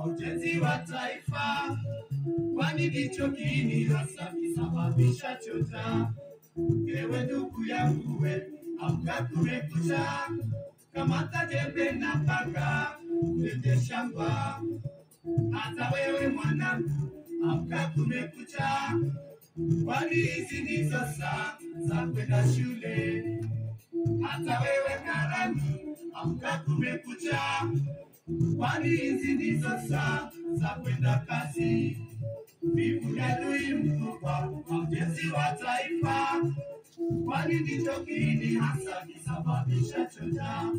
Ujenzi wa taifa, kwani ndicho kiini hasa kisababisha chota. Ewe ndugu yangu we, amka kumekucha, kamata jembe na panga, twende shamba. Hata wewe mwanangu, amka kumekucha, kwani hizi ndizo saa za kwenda shule. Hata wewe karani, amka kumekucha, kwani hizi ndizo saa za kwenda kazi. Vivu ni adui mkubwa wa ujenzi wa taifa, kwani ndicho kiini hasa kisababisha chota.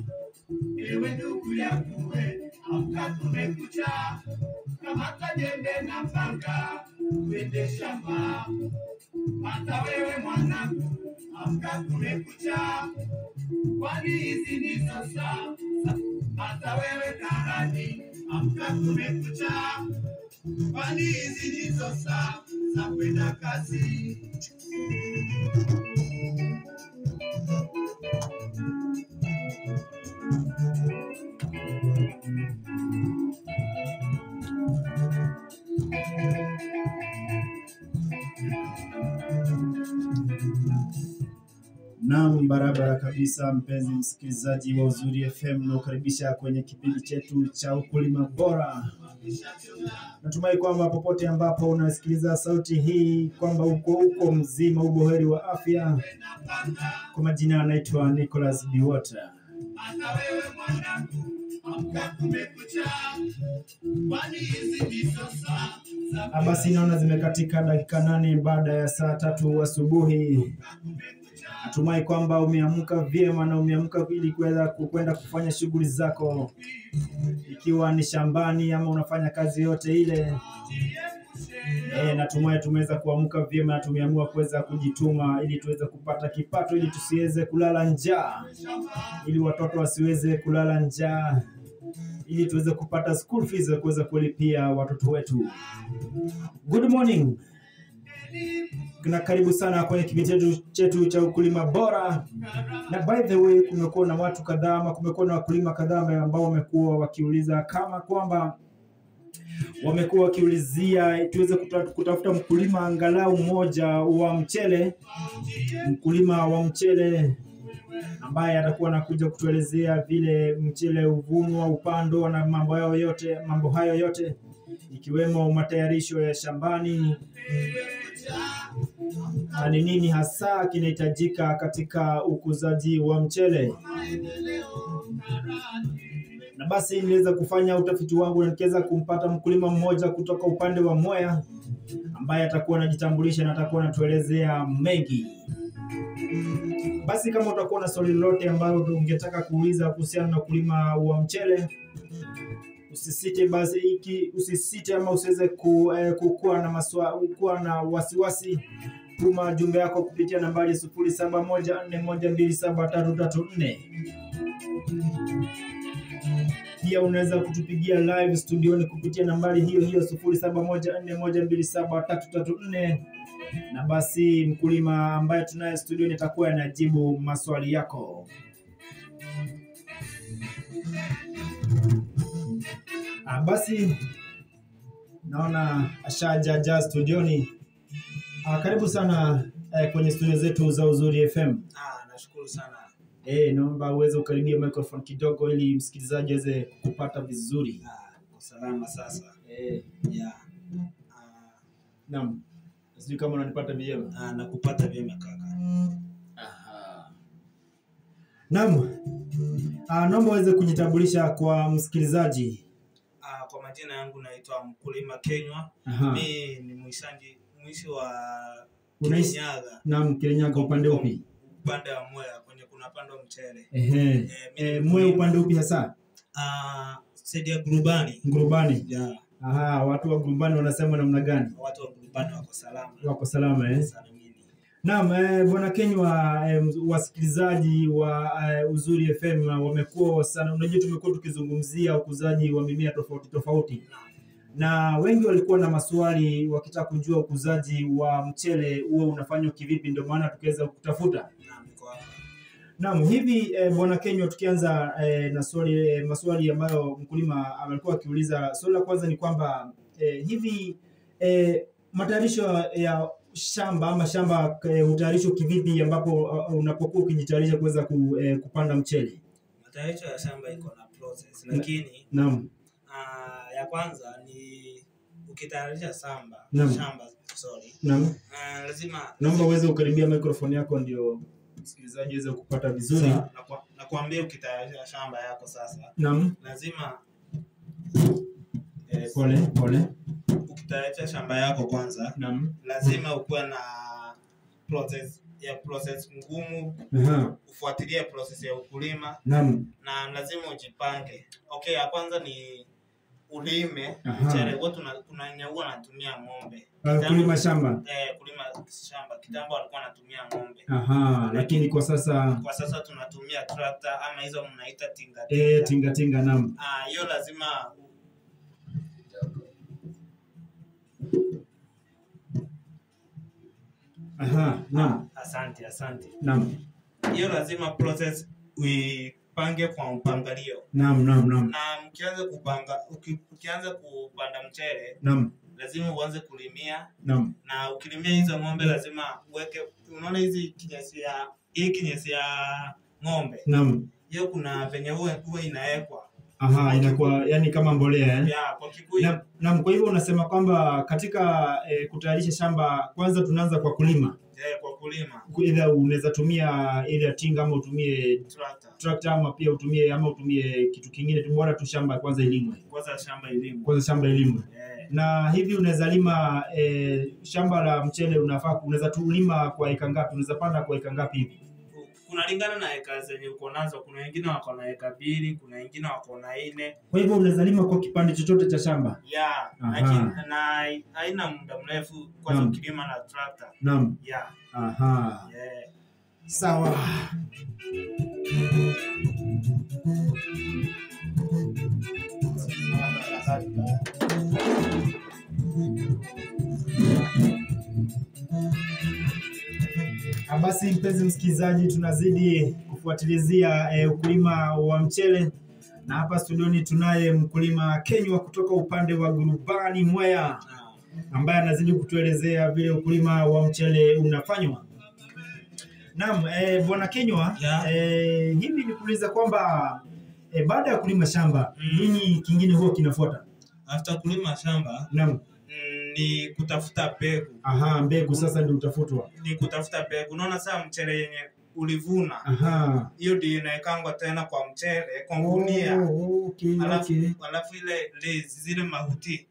Ewe ndugu yangu we, amka kumekucha, kamata jembe na panga, twende shamba. Hata wewe mwanangu, amka kumekucha, kwani hizi ndizo saa. Hata wewe karani, amka kumekucha, kwani hizi ndizo saa za kwenda kazi. Naam, barabara kabisa mpenzi msikilizaji wa Uzuri FM, na ukaribisha kwenye kipindi chetu cha ukulima bora. Natumai kwamba popote ambapo unasikiliza sauti hii kwamba uko mzima, uboheri wa afya. Kwa majina anaitwa Nicholas Biwota. Hata wewe mwanangu, amka kumekucha, kwani hizi ndizo saa. Basi naona zimekatika dakika 8 baada ya saa 3 asubuhi. Natumai kwamba umeamka vyema na umeamka ili kuweza kwenda kufanya shughuli zako, ikiwa ni shambani ama unafanya kazi yote ile. Natumai tumeweza kuamka vyema na tumeamua kuweza kujituma ili tuweze kupata kipato, ili tusiweze kulala njaa, ili watoto wasiweze kulala njaa, ili tuweze kupata school fees za kuweza kulipia watoto wetu. Good morning. Na karibu sana kwenye kipindi chetu cha ukulima bora. Na by the way, kumekuwa na watu kadhaa ama kumekuwa na wakulima kadhaa ambao wamekuwa wakiuliza kama kwamba wamekuwa wakiulizia tuweze kutafuta mkulima angalau mmoja wa mchele, mkulima wa mchele ambaye atakuwa anakuja kutuelezea vile mchele uvunwa, upando na mambo hayo yote ikiwemo matayarisho ya shambani na ni nini hasa kinahitajika katika ukuzaji wa mchele. Na basi niliweza kufanya utafiti wangu na nikaweza kumpata mkulima mmoja kutoka upande wa Mwea ambaye atakuwa anajitambulisha na atakuwa anatuelezea mengi. Basi kama utakuwa na swali lolote ambalo ungetaka kuuliza kuhusiana na ukulima wa mchele, usisite ama usiweze kuwa na wasiwasi. Tuma jumbe yako kupitia nambari 0714127334. Pia unaweza kutupigia live studioni kupitia nambari hiyo 0714127334. Na basi mkulima ambaye tunaye studioni atakuwa anajibu maswali yako. Basi naona ashaja studioni. Karibu sana kwenye studio zetu za Uzuri FM. Nashukuru sana. Naomba uweze ukaribia microphone kidogo ili msikilizaji aweze kupata vizuri. Kwa salama sasa. Naam. Sijui kama unanipata vyema. Nakupata vyema kaka. Naam. Naomba uweze kujitambulisha kwa msikilizaji. Kwa majina yangu naitwa Mkulima Kenywa. Mimi ni mwishi wa Kirinyaga. Naam, Kirinyaga upande upi? Upande wa Mwea kwenye kuna pando mchele. Mwea upande upi hasa? Sedia Gurubani. Gurubani. Watu wa Gurubani wanasema namna gani? Watu wa Gurubani wako salama. Wako salama Salamini. Naam, Bwana Kenywa, wasikilizaji wa Uzuri FM wamekuwa sana, unajua tumekuwa tukizungumzia ukuzaji wa mimea tofauti tofauti. Na wengi walikuwa na maswali wakitaka kujua ukuzaji wa mchele huo unafanywa kivipi, ndio maana tukaweza kutafuta. Naam, hivi Bwana Kenywa, tukianza na maswali ambayo mkulima alikuwa akiuliza. Swali la kwanza ni kwamba hivi matayarisho ya shamba ama shamba utayarishwa kivipi ambapo unapokuwa ukijitayarisha kuweza kupanda mchele? Matayarisho ya shamba iko na process, lakini naam, ya kwanza ni ukitayarisha shamba, naam, lazima naomba uweze kukaribia microphone yako ndio msikilizaji aweze kupata vizuri. Na kuambia ukitayarisha shamba yako sasa, naam, lazima pole. Ukitayarisha shamba yako kwanza, naam, lazima ukuwe na process ngumu. Ufuatilie process ya ukulima. Naam. Na lazima ujipange. Okay, ya kwanza ni ulime mchele. Watu kunanyagua natumia ng'ombe. Kulima shamba. Kulima shamba. Kitambo walikuwa wanatumia ng'ombe. Lakini kwa sasa tunatumia tractor ama hizo mnaita tinga. Tinga, naam. Hiyo lazima naam. Asante. Naam. Hiyo lazima process uipange kwa mpangilio. Naam. Na ukianza kupanda mchele, naam, lazima uanze kulimia. Naam. Na ukilimia hizo ng'ombe lazima uweke, unaona hizi kinyesi ya ng'ombe. Naam. Hiyo kuna venye huwa inawekwa. Inakuwa yani kama mbolea kwa Kikuyu. Naam, kwa hivyo unasema kwamba katika kutayarisha shamba kwanza tunaanza kwa kulima. Kwa kulima. Either unaweza tumia ile tinga ama utumie tractor ama pia utumie kitu kingine tu, bora tu shamba kwanza ilimwe. Kwanza shamba ilimwe. Na hivi unaweza lima shamba la mchele unaweza tulima kwa eka ngapi? Unaweza panda kwa eka ngapi hivi? Kunalingana na eka zenye uko nazo. Kuna wengine wako na eka 2, kuna wengine wako na 4. Kwa hivyo unaweza lima kwa kipande chochote cha shamba. Lakini haina muda mrefu kwa ukilima na tractor. Naam. Sawa. Basi mpenzi msikilizaji, tunazidi kufuatilizia ukulima wa mchele, na hapa studioni tunaye mkulima Kenywa kutoka upande wa Gurubani Mwea, ambaye anazidi kutuelezea vile ukulima wa mchele unafanywa. Naam, Bwana Kenywa, hivi nikuuliza kwamba baada ya kulima shamba, nini kingine huwa kinafuata? After kulima shamba, naam, ni kutafuta mbegu. Mbegu sasa ndio utafutwa. Ni kutafuta mbegu. Unaona sasa mchele yenye ulivuna. Hiyo ndio inaekangwa tena kwa mchele, kwa gunia. Alafu ile zile mahuti.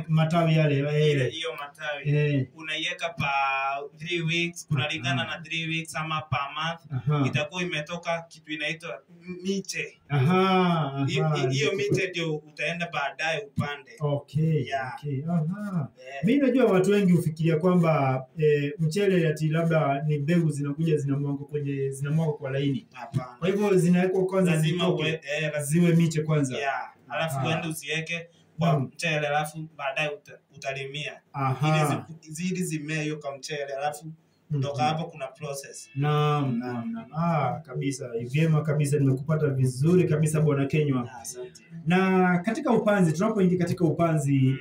Matawi yale. Hiyo matawi. Unaiweka pa 3 weeks, kunalingana na 3 weeks ama per month. Itakuwa imetoka kitu inaitwa miche. Hiyo miche ndio utaenda baadaye upande. Mimi najua watu wengi ufikiria kwamba mchele ati labda ni mbegu zinakuja zinamwagwa kwa laini. Kwa hivyo zinawekwa kwanza, lazima ziwe miche kwanza. Alafu uende usiweke kwa mchele, alafu baadaye utalimia. Ili zimee hiyo kwa mchele, alafu kutoka hapo kuna process. Naam. Kabisa. Vyema kabisa, nimekupata vizuri kabisa Bwana Kenywa. Asante. Na katika upanzi, tunapoingia katika upanzi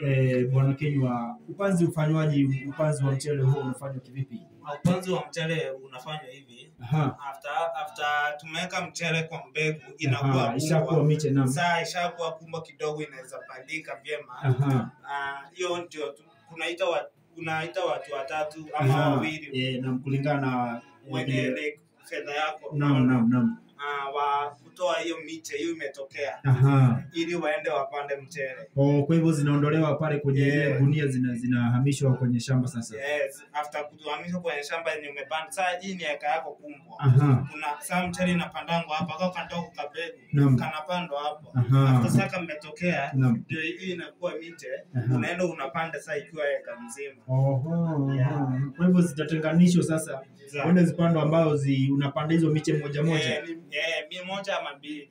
Bwana Kenywa, upanzi ufanywaji, upanzi wa mchele huo unafanywa kivipi? Upanzi wa mchele unafanywa hivi. After tumeweka mchele kwa mbegu, inakuwa ishakuwa miche. Naam. Sasa ishakuwa kubwa kidogo, inaweza pandika vyema. Hiyo ndio unaita watu 3 ama 2. Na kulingana na mwenye fedha yako. Naam. Wa kutoa kutoa hiyo miche hiyo imetokea. Ili waende wapande mchele. Kwa hivyo zinaondolewa pale kwenye gunia zinahamishwa kwenye shamba sasa. Yes, after kuhamishwa kwenye shamba yenye umepanda. Sasa hii ni eka yako kumbwa. Kuna saa mchele inapandangwa hapa kwa kandogo kabegu. Kanapandwa hapo. After sasa mmetokea ndio hii inakuwa miche. Unaenda unapanda sasa ikiwa eka mzima. Kwa hivyo zitatenganishwa sasa. Wende zipando ambao unapanda hizo miche moja moja. Moja ama mbili.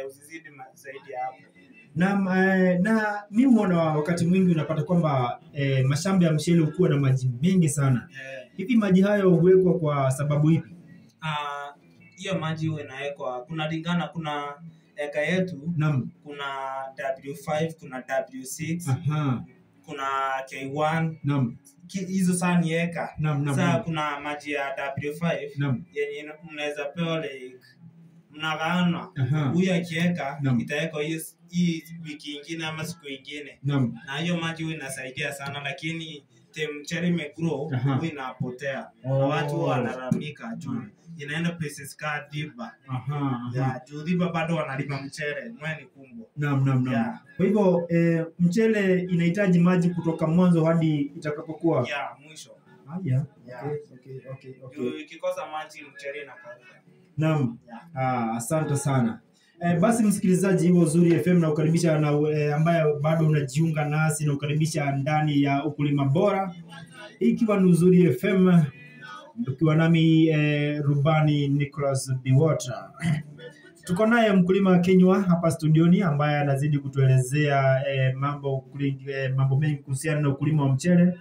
Usizidi zaidi hapo. Na mimi huona wakati mwingi unapata kwamba mashamba ya mchele hukuwa na maji mengi sana. Hivi maji hayo huwekwa kwa sababu ipi? Hiyo maji huwa inawekwa kunalingana, kuna eka yetu kuna W5, kuna W6, kuna K1. Hizo sana ni eka. Sasa kuna maji ya W5 yenye mnaweza pewa like mnagawana. Huyu akiweka itawekwa hii wiki nyingine ama siku nyingine. Na hiyo maji huwa inasaidia sana, lakini mchele imegrow huwa inapotea. Watu wanaramika juu inaenda places ka Diba. Juu Diba bado wanalima mchele mweni kumbwa. Kwa hivyo mchele inahitaji maji kutoka mwanzo hadi itakapokuwa mwisho. Okay. Ikikosa maji mchele inakauka. Asante sana. Basi msikilizaji, hivyo Uzuri FM na ukaribisha na ambaye bado unajiunga nasi na ukaribisha ndani ya ukulima bora. Ikiwa ni Uzuri FM tukiwa nami Rubani Nicholas Biwota. Tuko naye mkulima Kenywa hapa studioni ambaye anazidi kutuelezea mambo mengi kuhusiana na ukulima wa mchele.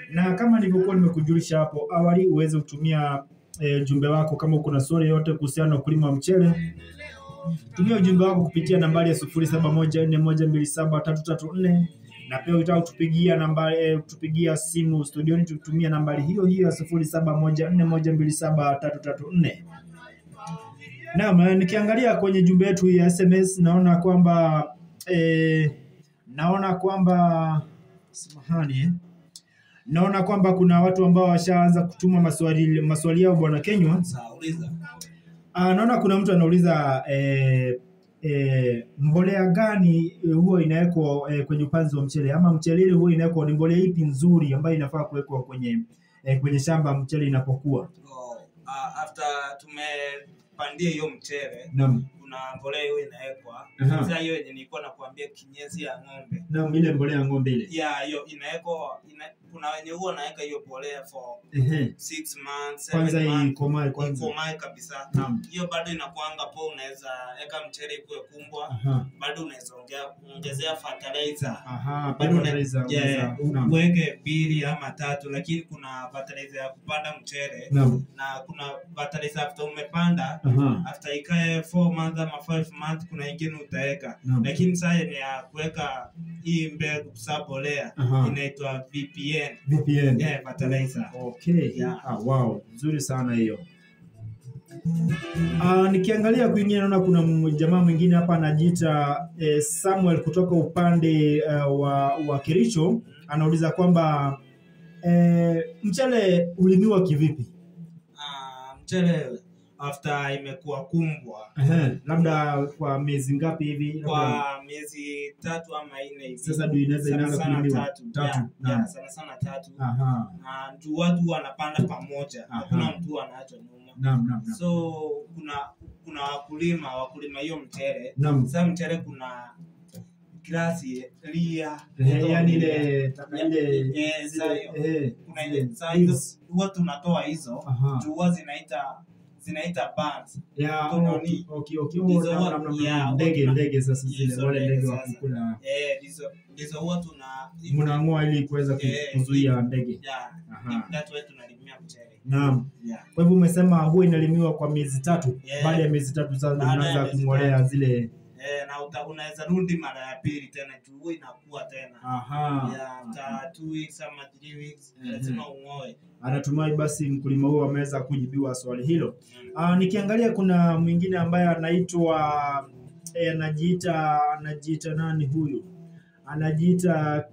Na kama nilivyokuwa nimekujulisha hapo awali, uweze kutumia jumbe wako kama uko na swali yote kuhusiana na ukulima wa mchele. Tumia ujumbe wako kupitia nambari ya 0714127334 na pia utao tupigia simu studioni tutumia nambari hiyo ya 0714127334. Nikiangalia kwenye jumbe yetu ya SMS naona kwamba kuna watu ambao washaanza kutuma maswali yao bwana Kenywa. Naona kuna mtu anauliza mbolea gani huwa inawekwa kwenye upanzi wa mchele, ama mchele ile huwa inawekwa ni mbolea ipi nzuri ambayo inafaa kuwekwa kwenye shamba mchele inapokuwa? After tumepandia hiyo mchele kuna mbolea hiyo inawekwa. Sasa hiyo yenye nilikuwa nakwambia kinyesi ya ng'ombe. Ile mbolea ya ng'ombe ile. Hiyo inawekwa. Kuna wenye huwa naweka hiyo mbolea for 6 months, 7 kwanza months. Ikomae kabisa. Hiyo bado inakuanga po, unaweza eka mchele ikuwe kumbwa. Bado unaweza ongezea fertilizer. Bado fertilizer. Uweke 2 ama 3, lakini kuna fertilizer ya kupanda mchele. Na kuna fertilizer after umepanda, after ikae 4 months ama 5 months kuna ingine utaweka. Lakini sasa ni ya kuweka hii mbegu mbolea inaitwa VPN. Fertilizer. Okay. Wow, nzuri sana hiyo. Nikiangalia kwingine naona kuna jamaa mwingine hapa anajiita Samuel kutoka upande wa Kericho. Anauliza kwamba mchele ulimiwa kivipi? Mchele after imekuwa kumbwa. Labda kwa miezi ngapi hivi? Kwa miezi 3 ama 4 hivi. Sasa ndio inaanza kulimiwa. 3. Sana 3. Ndio watu wanapanda pamoja. Hakuna mtu anaacha nyuma. So kuna wakulima hiyo mchele. Sasa mchele kuna klasi lia. Yaani ile kuna ile size huwa tunatoa hizo. Huwa zinaita bands. Okay. Ndege sasa zile wale ndege wa kukula. Hizo huwa mnaang'oa ili kuweza kuzuia ndege. That way tunalimia mchele. Kwa hivyo umesema huwa inalimiwa kwa miezi 3. Baada ya miezi 3 sasa unaanza kung'olea zile. Na unaweza rudi mara ya pili tena tu inakuwa tena. 2 weeks ama 3 weeks lazima ung'oe. Anatumai basi mkulima huo ameweza kujibiwa swali hilo. Nikiangalia kuna mwingine ambaye anaitwa anajiita nani huyu? Anajiita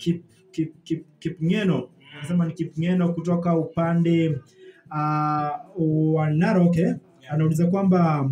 Kipngeno. Anasema ni Kipngeno kutoka upande wa Narok. Anauliza kwamba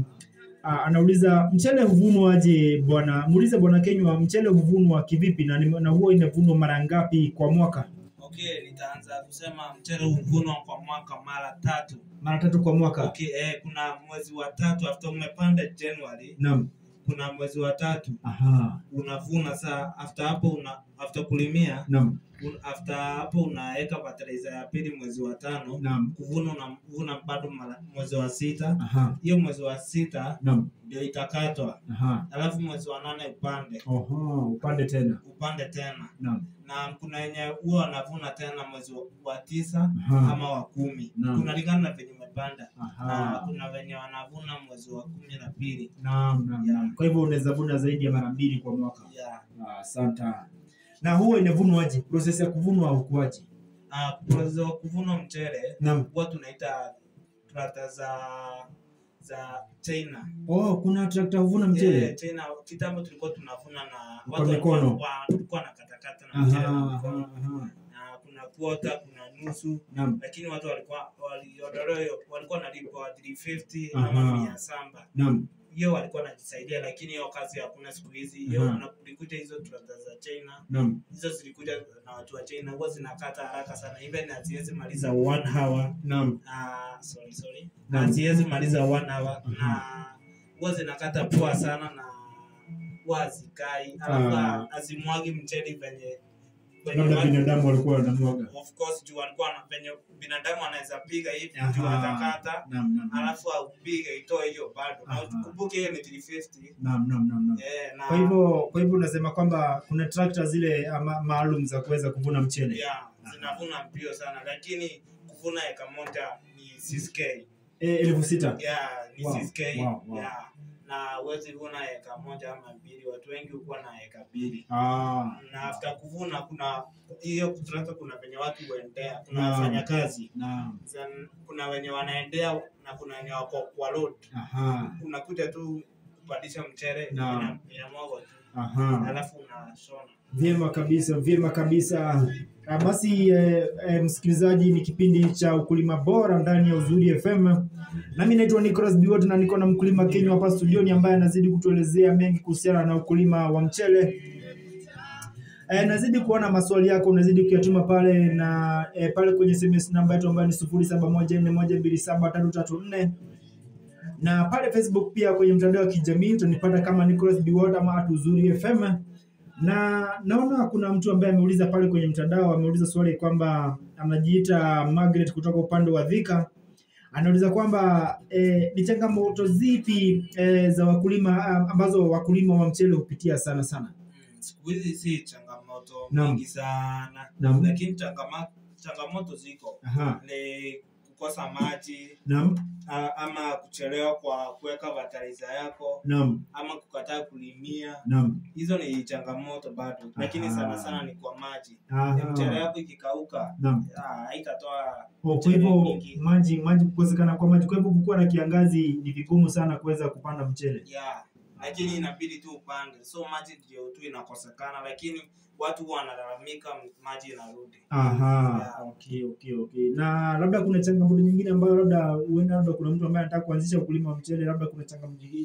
Anauliza mchele huvunwa aje bwana? Muulize bwana Kenywa, mchele huvunwa kivipi na huwa inavunwa mara ngapi kwa mwaka? Okay, nitaanza kusema mchele huvunwa kwa mwaka mara 3. Mara 3 kwa mwaka. Okay, kuna mwezi wa 3 after umepanda January. Naam. Kuna mwezi wa 3. Aha. Unavuna saa after hapo after kulimia. Naam. After hapo unaweka fertilizer ya pili mwezi wa 5. Naam. Kuvuna unavuna bado mwezi wa 6. Aha. Hiyo mwezi wa 6 naam, ndio itakatwa. Aha. Alafu mwezi wa 8 upande. Oho, upande tena. Upande tena. Naam. Na kuna yenye huwa wanavuna tena mwezi wa 9 ama wa 10. Kunalingana na venye umepanda. Na kuna venye wanavuna mwezi wa 12. Naam. Kwa hivyo unaweza vuna zaidi ya mara 2 kwa mwaka. Yeah. Asante. Na huwa inavunwaje? Process ya kuvunwa au kuaje? Process ya kuvunwa mchele huwa tunaita trakta za China. Oh, kuna trakta huvuna mchele? China. Kitambo tulikuwa tunavuna na watu mikono. Tulikuwa na katakata na mchele na mikono. Na kuna quarter, kuna nusu. Lakini watu walikuwa wanalipwa 350 ama 700. Naam. Hiyo walikuwa wanajisaidia, lakini hiyo kazi hakuna siku hizi. Hiyo unakuta hizo trakta za China. Naam. Hizo zilikuja na watu wa China, huwa zinakata haraka sana. Even haziwezi maliza 1 hour. Naam. Sorry. Haziwezi maliza 1 hour. Na huwa zinakata poa sana na huwa hazikai. Alafu azimwagi mchele venye binadamu walikuwa wanamwaga. Of course juu walikuwa venye binadamu anaweza piga hivi juu atakata. Alafu aupiga itoe hiyo bado. Na ukumbuke hiyo ni 350. Naam. Kwa hivyo unasema kwamba kuna trakta zile maalum za kuweza kuvuna mchele. Yeah, zinavuna mbio sana, lakini kuvuna eka moja ni 6K. 6,000. Yeah, ni 6K. Wow. Yeah. Na uwezi vuna eka moja ama 2, watu wengi hukuwa na eka 2. Na after kuvuna kuna hiyo trakta, kuna venye watu huendea, kuna wafanya kazi. Kuna wenye wanaendea na kuna wenye wako kwa load. Unakuja tu kupandisha mchele inamwaga tu. Alafu unashona. Vyema kabisa. Basi msikilizaji, ni kipindi cha ukulima bora ndani ya Uzuri FM. Nami naitwa Nicholas Biwott na niko na mkulima Kenywa hapa studioni ambaye anazidi kutuelezea mengi kuhusiana na ukulima wa mchele. Nazidi kuona maswali yako, unazidi kuyatuma pale na pale kwenye SMS namba yetu ambayo ni 0714127334. Na pale Facebook pia kwenye mtandao wa kijamii utanipata kama Nicholas Biwott ama @Uzuri FM. Na naona kuna mtu ambaye ameuliza pale kwenye mtandao, ameuliza swali kwamba anajiita Margaret kutoka upande wa Thika. Anauliza kwamba ni changamoto zipi za wakulima ambazo wakulima wa mchele hupitia sana. Siku hizi si changamoto nyingi sana. Lakini changamoto ziko. Ni kukosa maji. Ama kuchelewa kwa kuweka fertilizer yako. Ama kukataa kulimia. Hizo ni changamoto bado. Lakini sana ni kwa maji. Mchele yako ikikauka haitatoa. Kwa hivyo maji kukosekana kwa maji, kwa hivyo kukuwa na kiangazi ni vigumu sana kuweza kupanda mchele. Yeah. Lakini inabidi tu upande. So maji ndio tu inakosekana, lakini watu wanalalamika maji inarudi. Yeah. Okay. Na labda kuna changamoto nyingine ambayo labda kuna mtu ambaye anataka kuanzisha ukulima wa mchele, labda kuna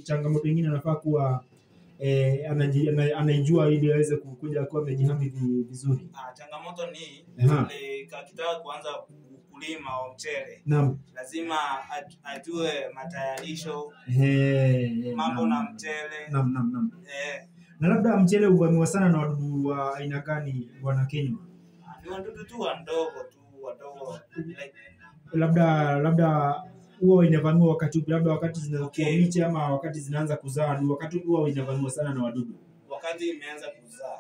changamoto nyingine anafaa kuwa anaijua ili aweze kuja kuwa amejihami vizuri. Changamoto ni akitaka kuanza ukulima wa mchele. Lazima ajue matayarisho, mambo na mchele. Na labda mchele huvamiwa sana na wadudu wa aina gani bwana Kenywa? Ni wadudu tu wadogo. Labda huwa inavamiwa wakati upi? Labda wakati zinakuwa miche ama wakati zinaanza kuzaa? Ni wakati huwa inavamiwa sana na wadudu? Wakati imeanza kuzaa.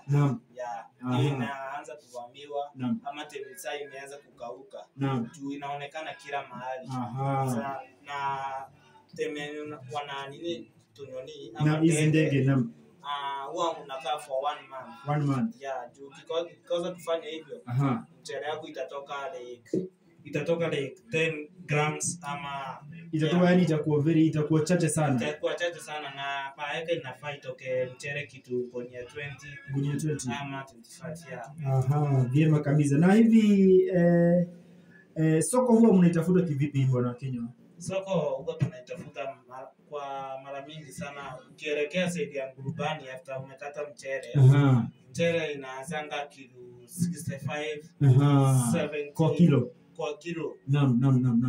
Inaanza kuvamiwa. Ama temisa imeanza kukauka. Juu inaonekana kila mahali. Na teme wana nini tunyoni ama hizi ndege huwa unakaa for 1 month. Yeah, juu because tufanye hivyo. Mchele yako itatoka like 10 grams ama itatoka, yani itakuwa chache sana. Na paeka inafaa itoke mchele kitu kwenye 20 ama 25. Vyema kabisa. Na hivi soko huwa mnaitafuta kivipi bwana Kenywa? Soko huwa tunaitafuta mara mingi sana ukielekea side ya Ngurubani after umekata mchele. Mchele inaanzanga kilo 65 70 kwa kilo. Naam.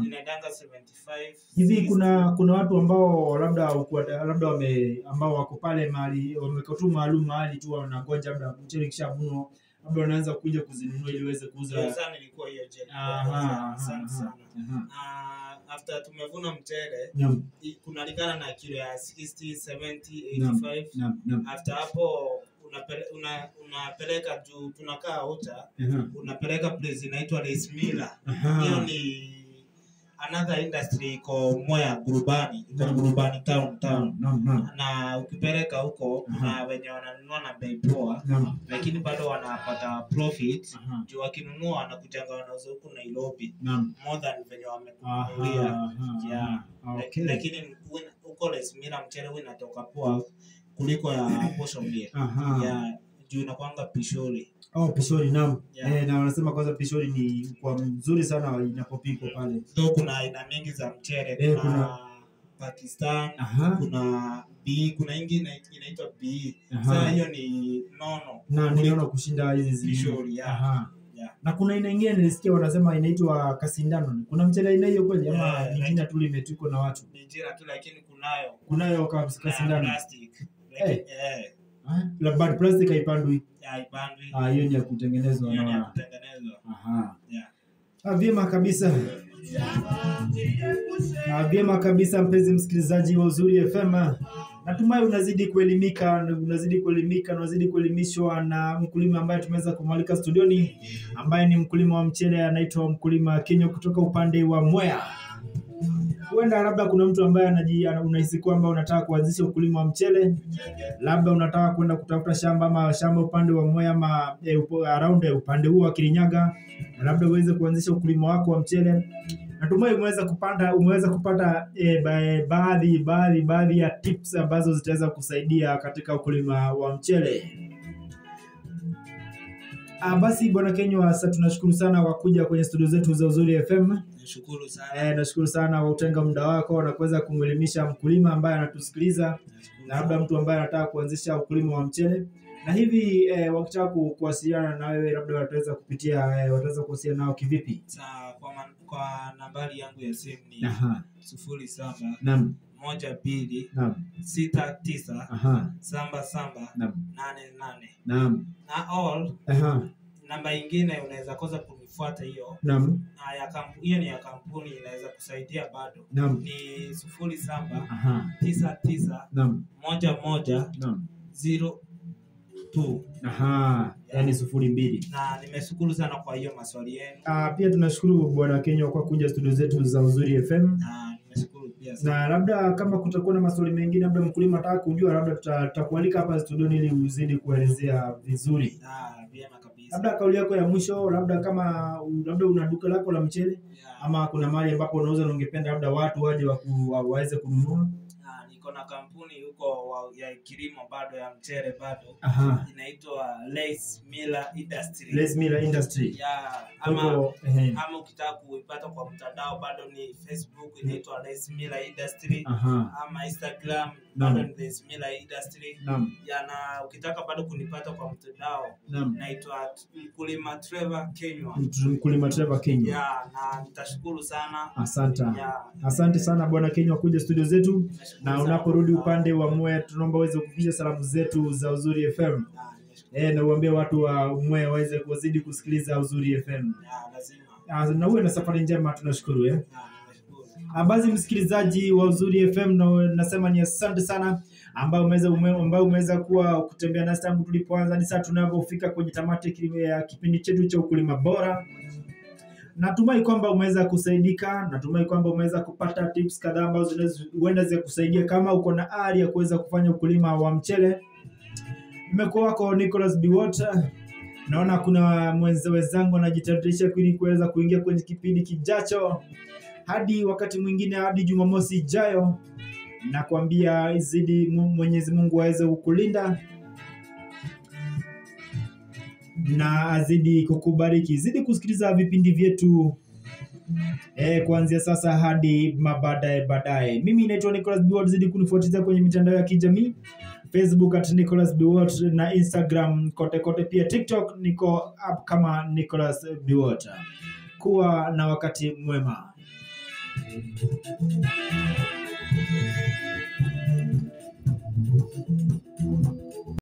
Inaendanga 75. Hivi kuna watu ambao labda ambao wako pale mahali wamekatu mahali tu wanangoja labda mchele kishavunwa, labda wanaanza kuja kuzinunua ili waweze kuuza. Sana ilikuwa hiyo je. Sana. After tumevuna mchele kunalingana na kilo ya 60, 70, 85. After hapo unapeleka juu tunakaa Uta, unapeleka place inaitwa Rice Miller. Hiyo ni another industry iko Mwea Ngurubani, Ngurubani town. Na ukipeleka huko na wenye wananunua na bei poa, lakini bado wanapata profit. Juu wakinunua wanakujanga wanauza huko Nairobi more than venye wamekununulia. Lakini huko Rice Miller mchele unatoka poa kuliko ya posho mbili. Juu inakuanga pishori. Pishori naam. Na wanasema kwanza pishori ni kwa mzuri sana inapopikwa pale. Ndio kuna aina mingi za mchele. Kuna Pakistan, kuna B, kuna ingine inaitwa B. Sasa hiyo ni nono. Ni nono kushinda hizi pishori. Na kuna aina nyingine nilisikia wanasema inaitwa kasindano. Kuna mchele aina hiyo kweli ama ni jina tu limetukwa na watu? Ni jina tu lakini kunayo kasindano. Plastic. La bad plastic haipandwi. Haipandwi. Hiyo ni ya kutengenezwa na. Vyema kabisa. Vyema kabisa mpenzi msikilizaji wa Uzuri FM. Natumai unazidi kuelimishwa na mkulima ambaye tumeweza kumwalika studioni, ambaye ni mkulima wa mchele anaitwa mkulima Kinyo kutoka upande wa Mwea. Huenda labda kuna mtu ambaye unahisi kwamba unataka kuanzisha ukulima wa mchele, labda unataka kwenda kutafuta shamba upande wa Mwea ama around upande huu wa Kirinyaga, na labda uweze kuanzisha ukulima wako wa mchele. Natumai umeweza kupata baadhi ya tips ambazo zitaweza kusaidia katika ukulima wa mchele. Basi bwana Kenyo, sasa tunashukuru sana kwa kuja kwenye studio zetu za Uzuri FM. Nashukuru sana. Nashukuru sana kwa kutenga muda wako na kuweza kumwelimisha mkulima ambaye anatusikiliza, na labda mtu ambaye anataka kuanzisha ukulima wa mchele. Na hivi wakitaka kuwasiliana na wewe, labda wataweza kuwasiliana nao kivipi? Kwa nambari yangu ya simu ni 07 12 69 77 88. Na namba nyingine unaweza kosa kunifuata hiyo. Hiyo ni ya kampuni, inaweza kusaidia bado. Ni 07 99 11 02. Yani 02. Na nimeshukuru sana kwa hiyo maswali yenu. Pia tunashukuru bwana Kenyo kwa kuja studio zetu za Uzuri FM. Nimeshukuru pia sana. Na labda kama kutakuwa na maswali mengine labda mkulima anataka kujua, labda tutakualika hapa studio ili uzidi kuelezea vizuri. Vyema kabisa. Labda kauli yako ya mwisho, labda labda una duka lako la mchele ama kuna mahali ambapo unauza na ungependa labda watu waje waweze kununua. Niko na kampuni huko ya kilimo bado ya mchele bado. Inaitwa Rice Miller Industry. Rice Miller Industry. Ama ukitaka kuipata kwa mtandao bado ni Facebook, inaitwa Rice Miller Industry. Ama Instagram bado ni Rice Miller Industry. Na ukitaka bado kunipata kwa mtandao naitwa Mkulima Trevor Kenywa. Mkulima Trevor Kenywa. Na nitashukuru sana. Asante sana bwana Kenywa kuja studio zetu. Na unaporudi upande wa Mwea, tunaomba uweze kufikisha salamu zetu za Uzuri FM. Na uambie watu wa Mwea waweze kuzidi kusikiliza Uzuri FM. Lazima. Na uwe na safari njema, tunashukuru. Basi msikilizaji wa Uzuri FM, nasema ni asante sana ambao umeweza kuwa kutembea nasi tangu tulipoanza hadi sasa tunapofika kwenye tamati ya kipindi chetu cha ukulima bora. Natumai kwamba umeweza kusaidika, natumai kwamba umeweza kupata tips kadhaa ambazo huenda zikakusaidia kama uko na ari ya kuweza kufanya ukulima wa mchele. Nimekuwa wako Nicholas Biwota. Naona kuna wenzangu wanajitayarisha ili kuweza kuingia kwenye kipindi kijacho. Hadi wakati mwingine, hadi Jumamosi ijayo, nakwambia izidi Mwenyezi Mungu aweze kukulinda na azidi kukubariki. Zidi kusikiliza vipindi vyetu kuanzia sasa hadi baadaye. Mimi naitwa Nicholas Biwott, zidi kunifuatilia kwenye mitandao ya kijamii, Facebook @NicholasBiwott na Instagram kote pia TikTok niko up kama Nicholas Biwott. Kuwa na wakati mwema.